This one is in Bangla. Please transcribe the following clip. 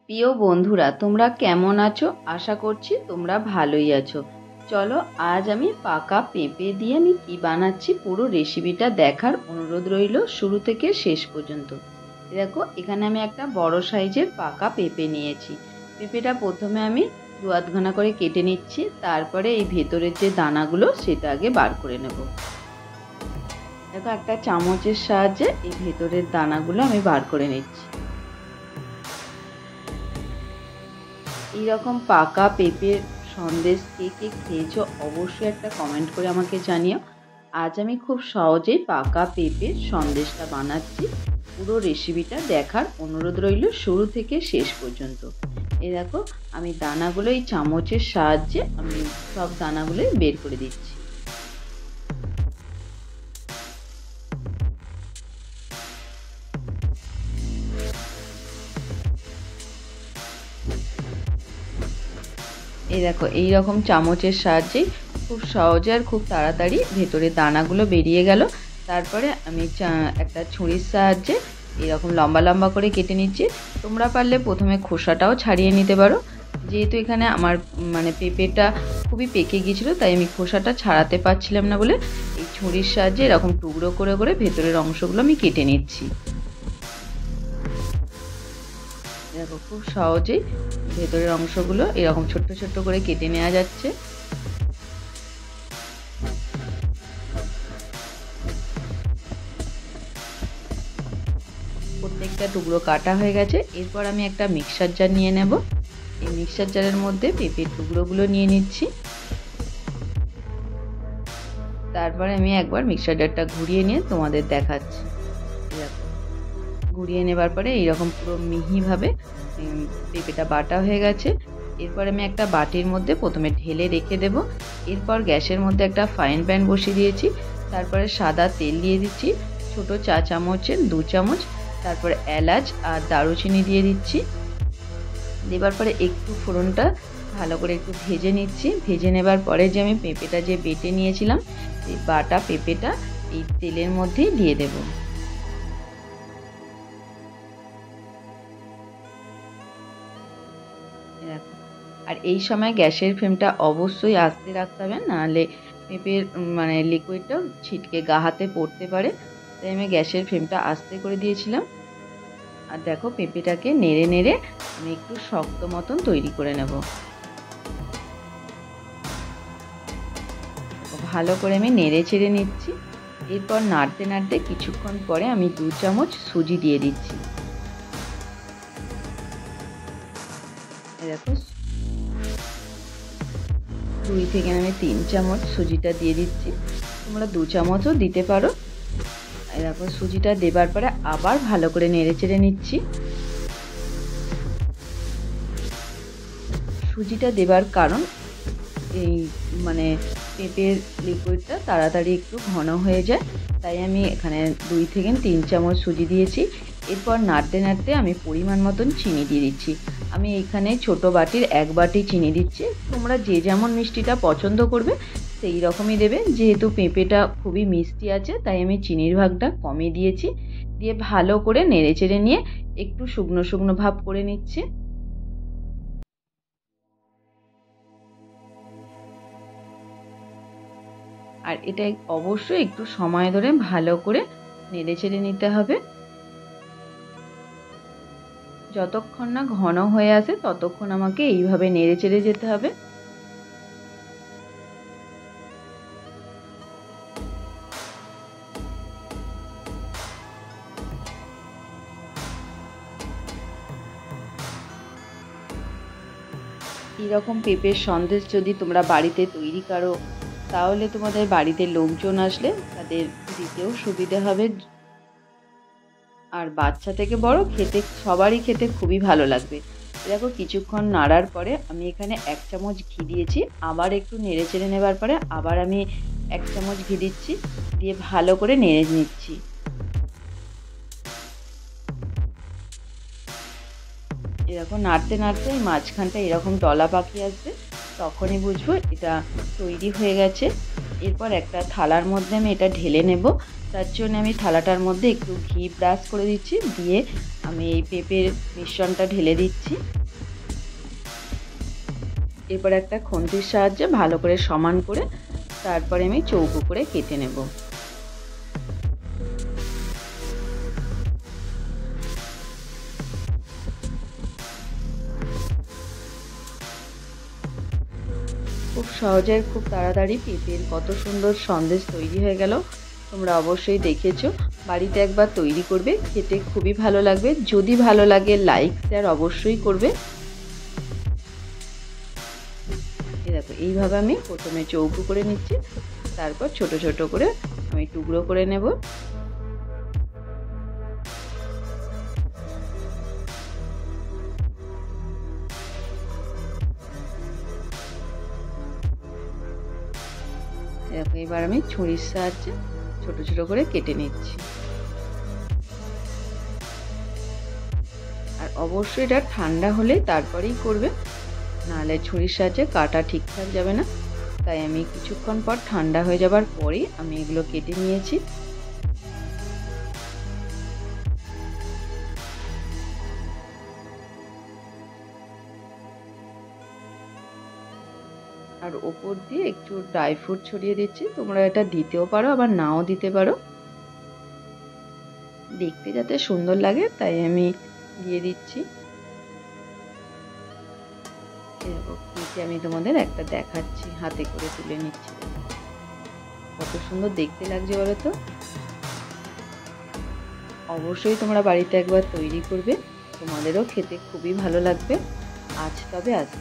প্রিয় বন্ধুরা, তোমরা কেমন আছো? আশা করছি তোমরা ভালোই আছো। চলো, আজ আমি পাকা পেঁপে দিয়ে আমি কি বানাচ্ছি পুরো রেসিপিটা দেখার অনুরোধ রইল শুরু থেকে শেষ পর্যন্ত। দেখো, এখানে আমি একটা বড় সাইজের পাকা পেঁপে নিয়েছি। পেঁপেটা প্রথমে আমি দু আধখানা করে কেটে নিচ্ছি, তারপরে এই ভেতরের যে দানাগুলো সেটা আগে বার করে নেব। দেখো, একটা চামচের সাহায্যে এই ভেতরের দানাগুলো আমি বার করে নিচ্ছি। এইরকম পাকা পেঁপের সন্দেশ কে কে খেয়েছো অবশ্যই একটা কমেন্ট করে আমাকে জানিও। আজ আমি খুব সহজেই পাকা পেঁপের সন্দেশটা বানাচ্ছি। পুরো রেসিপিটা দেখার অনুরোধ রইল শুরু থেকে শেষ পর্যন্ত। এই দেখো, আমি দানাগুলো এই চামচের সাহায্যে আমি সব দানাগুলো বের করে দিচ্ছি। এই দেখো, এইরকম চামচের সাহায্যে খুব সহজে আর খুব তাড়াতাড়ি ভেতরে দানাগুলো বেরিয়ে গেল। তারপরে আমি একটা ছুরির সাহায্যে এরকম লম্বা লম্বা করে কেটে নিচ্ছি। তোমরা পারলে প্রথমে খোসাটাও ছাড়িয়ে নিতে পারো। যেহেতু এখানে আমার পেঁপেটা খুবই পেকে গিয়েছিলো, তাই আমি খোসাটা ছাড়াতে পারছিলাম না বলে এই ছুরির সাহায্যে এরকম টুকরো করে করে ভেতরের অংশগুলো আমি কেটে নিচ্ছি। দেখো, খুব সহজেই ভেতরের অংশগুলো এরকম ছোট্ট ছোট্ট করে কেটে নেওয়া যাচ্ছে। প্রত্যেকটা টুকরো কাটা হয়ে গেছে। এরপর আমি একটা মিক্সার জার নিয়ে নেব। এই মিক্সার জারের মধ্যে পেঁপের টুকরোগুলো নিয়ে নিচ্ছি। তারপরে আমি একবার মিক্সার জারটা ঘুরিয়ে নিয়ে তোমাদের দেখাচ্ছি। ঘুরিয়ে নেবার পরে এইরকম পুরো মিহিভাবে পেঁপেটা বাটা হয়ে গেছে। এরপর আমি একটা বাটির মধ্যে প্রথমে ঢেলে রেখে দেব। এরপর গ্যাসের মধ্যে একটা ফ্রাইং প্যান বসিয়ে দিয়েছি। তারপরে সাদা তেল দিয়ে দিচ্ছি ছোটো চা চামচের 2 চামচ। তারপরে এলাচ আর দারুচিনি দিয়ে দিচ্ছি। দেবার পরে একটু ফোড়নটা ভালো করে একটু ভেজে নিচ্ছি। ভেজে নেবার পরে যে আমি পেঁপেটা যে বেটে নিয়েছিলাম, সেই বাটা পেঁপেটা এই তেলের মধ্যেই দিয়ে দেব। আর এই সময় গ্যাসের ফ্লেমটা অবশ্যই আস্তে রাখতে হবে, নাহলে পেঁপের লিকুইডটা ছিটকে গা হাতে পড়তে পারে। তাই আমি গ্যাসের ফ্লেমটা আস্তে করে দিয়েছিলাম। আর দেখো, পেঁপেটাকে নেড়ে নেড়ে আমি একটু শক্ত মতন তৈরি করে নেব। ভালো করে আমি নেড়ে চেড়ে নিচ্ছি। এরপর নাড়তে নাড়তে কিছুক্ষণ পরে আমি 2 চামচ সুজি দিয়ে দিচ্ছি। দেখো, 2 থেকে আমি 3 চামচ সুজিটা দিয়ে দিচ্ছি। তোমরা 2 চামচও দিতে পারো। দেখো, সুজিটা দেবার পরে আবার ভালো করে নেড়ে চেড়ে নিচ্ছি। সুজিটা দেবার কারণ এই পেঁপের লিকুইডটা তাড়াতাড়ি একটু ঘন হয়ে যায়, তাই আমি এখানে 2 থেকে 3 চামচ সুজি দিয়েছি। এরপর নাড়তে নাড়তে আমি পরিমাণ মতন চিনি দিয়ে দিচ্ছি। আমি এখানে ছোট বাটির 1 বাটি চিনি দিচ্ছি। তোমরা যে যেমন মিষ্টিটা পছন্দ করবে সেই রকমই দেবে। যেহেতু পেঁপেটা খুবই মিষ্টি আছে, তাই আমি চিনির ভাগটা কমই দিয়েছি। দিয়ে ভালো করে নেড়ে চেড়ে নিয়ে একটু শুকনো শুকনো ভাব করে নিচ্ছি। আর এটা অবশ্যই একটু সময় ধরে ভালো করে নেড়ে চেড়ে নিতে হবে। যতক্ষণ না ঘন হয়ে আসে ততক্ষণ আমাকে এইভাবে নেড়ে চেড়ে যেতে হবে। এইরকম পেঁপের সন্দেশ যদি তোমরা বাড়িতে তৈরি করো, তাহলে তোমাদের বাড়িতে লোকজন আসলে তাদের দিতেও সুবিধে হবে। আর বাচ্চা থেকে বড় সবারই খেতে খুবই ভালো লাগবে। দেখো, কিছুক্ষণ নাড়ার পরে আমি এখানে 1 চামচ ঘি দিয়েছি। আবার একটু নেড়ে চেড়ে নেবার পরে আবার আমি 1 চামচ ঘি দিচ্ছি। দিয়ে ভালো করে নেড়ে নিচ্ছি। এরকম নাড়তে নাড়তে এই মাঝখানটা এরকম দলা পাকিয়ে আসবে, তখনই বুঝবো এটা তৈরি হয়ে গেছে। এরপর একটা থালার মধ্যে আমি এটা ঢেলে নেব। তার জন্য আমি থালাটার মধ্যে একটু ঘি ব্রাশ করে দিচ্ছি। দিয়ে আমি এই পেঁপের মিশ্রণটা ঢেলে দিচ্ছি। এরপর একটা খুন্তির সাহায্যে ভালো করে সমান করে তারপরে আমি চৌকো করে কেটে নেব। খুব সহজে খুব তাড়াতাড়ি পেঁপের কত সুন্দর সন্দেশ তৈরি হয়ে গেল। তোমরা অবশ্যই দেখেছো, বাড়িতে একবার তৈরি করবে, খেতে খুবই ভালো লাগবে। যদি ভালো লাগে লাইক শেয়ার অবশ্যই করবে। দেখো এইভাবে আমি প্রথমে চৌকো করে নিচ্ছি, তারপর ছোট ছোট করে আমি টুকরো করে নেব। দেখো এবার আমি ছুরির সাহায্যে ছোট ছোট করে কেটে নিচ্ছি। আর অবশ্যই এটা ঠান্ডা হলে তারপরেই করবে, নাহলে ছুরির সাহায্যে কাটা ঠিকঠাক যাবে না। তাই আমি কিছুক্ষণ পর ঠান্ডা হয়ে যাবার পরেই আমি এগুলো কেটে নিয়েছি। আর ওপর দিয়ে একটু ড্রাই ফ্রুট ছড়িয়ে দিচ্ছি। তোমরা এটা দিতেও পারো আবার নাও দিতে পারো, দেখতে যাতে সুন্দর লাগে তাই আমি দিয়ে দিচ্ছি। এরকম কেটে আমি তোমাদের একটা দেখাচ্ছি, হাতে করে তুলে নিচ্ছি। কত সুন্দর দেখতে লাগছে বলো তো। অবশ্যই তোমরা বাড়িতে একবার তৈরি করবে, তোমাদেরও খেতে খুবই ভালো লাগবে। আজ তবে আসি।